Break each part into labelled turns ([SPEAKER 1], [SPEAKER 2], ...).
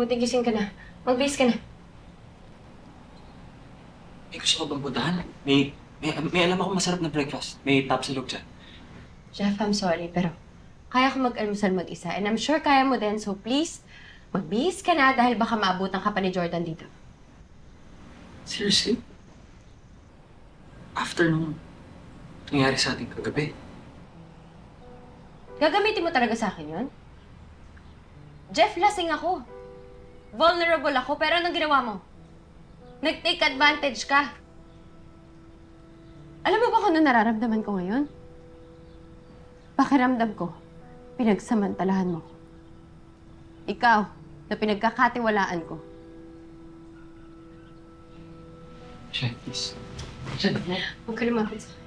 [SPEAKER 1] mabuti gising ka na. Magbihis ka na.
[SPEAKER 2] May gusto ka bang puntahan? May alam ako masarap na breakfast. May tapsilog dyan.
[SPEAKER 1] Jeff, I'm sorry, pero kaya ko mag-almusal mag-isa. And I'm sure kaya mo din, so please, magbihis ka na dahil baka maabutan ka pa ni Jordan dito.
[SPEAKER 2] Seriously? After nung nangyari sa ating kagabi?
[SPEAKER 1] Gagamitin mo talaga sa akin yun? Jeff, lasing ako. Vulnerable ako, pero anong ginawa mo? Nag-take advantage ka. Alam mo ba kung ano nararamdaman ko ngayon? Pakiramdam ko, pinagsamantalahan mo. Ikaw, na pinagkakatiwalaan ko.
[SPEAKER 2] Shai, please. Shai,
[SPEAKER 1] Huwag ka lumapit sa akin.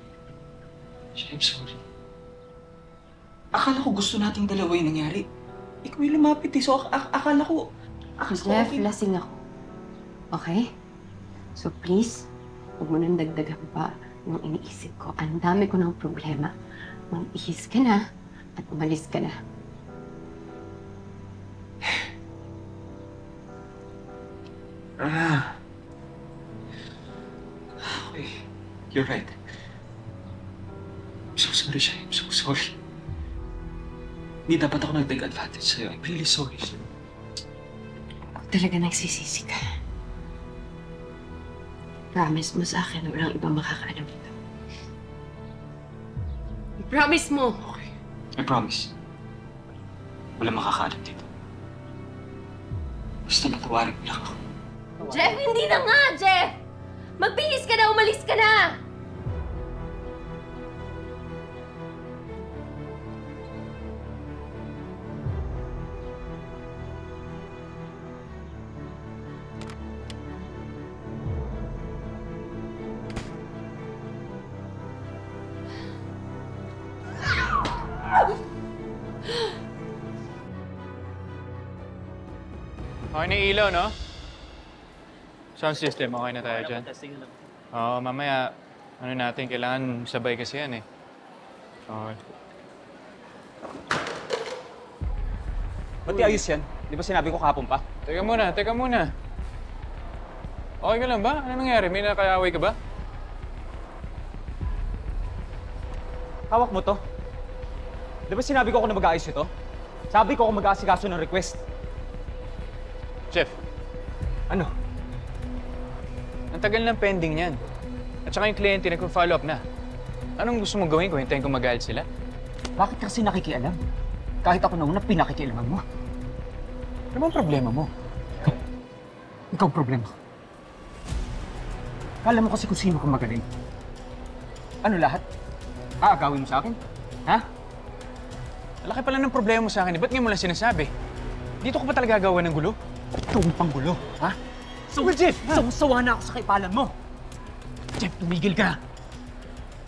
[SPEAKER 2] Shai, I'm sorry. Akala ko gusto nating dalawa yung nangyari. Ikaw yung lumapit eh, so akala ko...
[SPEAKER 1] Jeff, okay. Lasing ako. Okay? So please, huwag mo nang dagdagan pa yung iniisip ko. Ang dami ko ng problema. Mag-ihis ka na at umalis ka na.
[SPEAKER 2] Okay. You're right. I'm so sorry, Shai. I'm so sorry. Hindi dapat ako nag-take advantage sa'yo. I'm really sorry.
[SPEAKER 1] Kung talaga nagsisisi ka, promise mo sa akin na walang ibang makakaalam nito. Promise mo!
[SPEAKER 2] Okay. I promise. Walang makakaalam dito. Basta matawarin mo lang ako.
[SPEAKER 1] Jeff, hindi na nga, Jeff! Magbihis ka na, umalis ka na!
[SPEAKER 3] Okay na ilaw, no? Sound system, okay na tayo dyan. Oo, mamaya, ano natin, kailangan sabay kasi yan eh. Okay.
[SPEAKER 4] Ba't di ayos yan? Di ba sinabi ko kahapon pa?
[SPEAKER 3] Teka muna, teka muna. Okay ka lang ba? Ano nangyari? May nakayaway ka ba?
[SPEAKER 4] Hawak mo to. Di ba sinabi ko ako na mag-aayos ito? Sabi ko ako mag-aasikaso ng request.
[SPEAKER 3] Jeff,
[SPEAKER 4] Ano?
[SPEAKER 3] ang tagal ng pending niyan. At saka yung kliyente nagpo-follow up na. Anong gusto mong gawin? Hintayin ko magalit sila?
[SPEAKER 4] Bakit kasi nakikialam? Kahit ako nauna, pinakikialaman mo.
[SPEAKER 3] Ano bang problema mo?
[SPEAKER 4] Ikaw ang problema. Kala mo kasi kung sino kang magaling. Ano lahat? Aagawin mo sa akin? Ha?
[SPEAKER 3] Laki pala ng problema mo sa akin. Ba't ngayon mo lang sinasabi? Dito ko pa talaga gagawa ng gulo?
[SPEAKER 4] Ikaw ang panggulo, ha? So, Jeff, sawa na ako sa kaipalan mo.
[SPEAKER 3] Jeff, tumigil ka.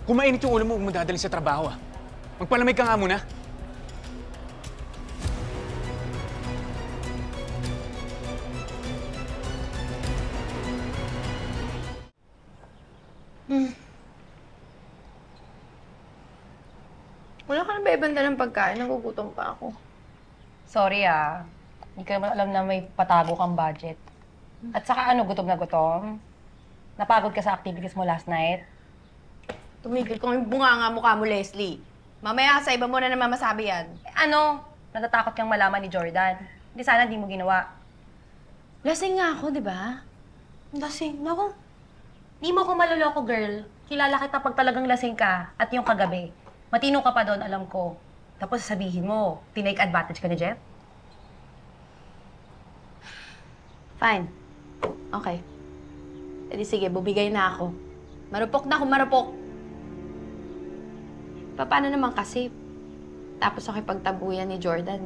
[SPEAKER 3] Kung mainit yung ulo mo, huwag mo dadalhin sa trabaho, ah. Magpalamig ka nga muna.
[SPEAKER 1] Wala ka na ba ibanda ng pagkain? Nagugutom pa ako.
[SPEAKER 5] Sorry hindi ko naman alam na may patago kang budget. At saka gutom na gutom? Napagod ka sa activities mo last night?
[SPEAKER 1] Tumigil kong yung bunganga mukha mo, Leslie. Mamaya sa iba mo na naman masabi yan.
[SPEAKER 5] Natatakot kang malaman ni Jordan. Hindi sana di mo ginawa.
[SPEAKER 1] Lasing nga ako, di ba?
[SPEAKER 5] Lasing? Naku. Di mo ko maloloko, girl. Kilala kita pag talagang lasing ka at yung kagabi. Matino ka pa doon, alam ko. Tapos sabihin mo, tinake advantage ka ni Jeff?
[SPEAKER 1] Fine. Okay. E di sige, bubigay na ako. Marupok na ako, marupok. Paano naman kasi? Tapos ako pagtabuyan ni Jordan.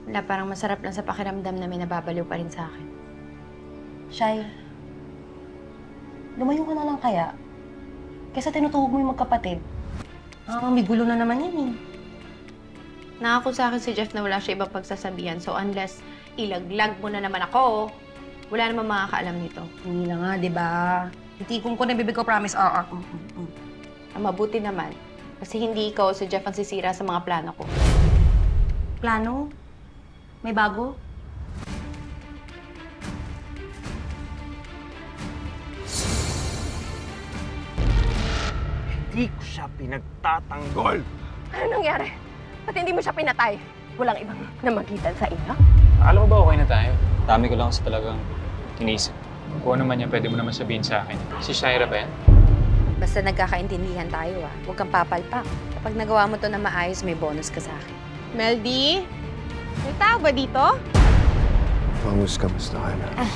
[SPEAKER 1] Wala, parang masarap lang sa pakiramdam na may nababaliw pa rin sa akin.
[SPEAKER 5] Shai, lumayo ka na lang kaya. Kesa tinutuhog mo yung magkapatid. May gulo na naman yan eh.
[SPEAKER 1] Nangako sa akin si Jeff na wala siya ibang pagsasabihan. So unless ilaglag mo na naman ako, wala namang makakaalam nito.
[SPEAKER 5] Hindi na nga, di ba? Itikong ko na bibig ko, promise.
[SPEAKER 1] Ang mabuti naman. Kasi hindi ikaw si Jeff ang sisira sa mga plano ko.
[SPEAKER 5] Plano? May bago?
[SPEAKER 4] Hindi ko siya pinagtatanggol!
[SPEAKER 1] Ano nangyari? Ba't hindi mo siya pinatay? Walang ibang namagitan sa inyo?
[SPEAKER 3] Alam mo ba okay na tayo? Dami ko lang kasi talagang inisip. Kung ano man yan, pwede mo naman sabihin sa akin. Si Shaira ba yan?
[SPEAKER 6] Basta nagkakaintindihan tayo Huwag kang papalpak. Kapag nagawa mo to na maayos, may bonus ka sa akin.
[SPEAKER 7] Meldy? May tao ba dito?
[SPEAKER 8] Kamusta ka na?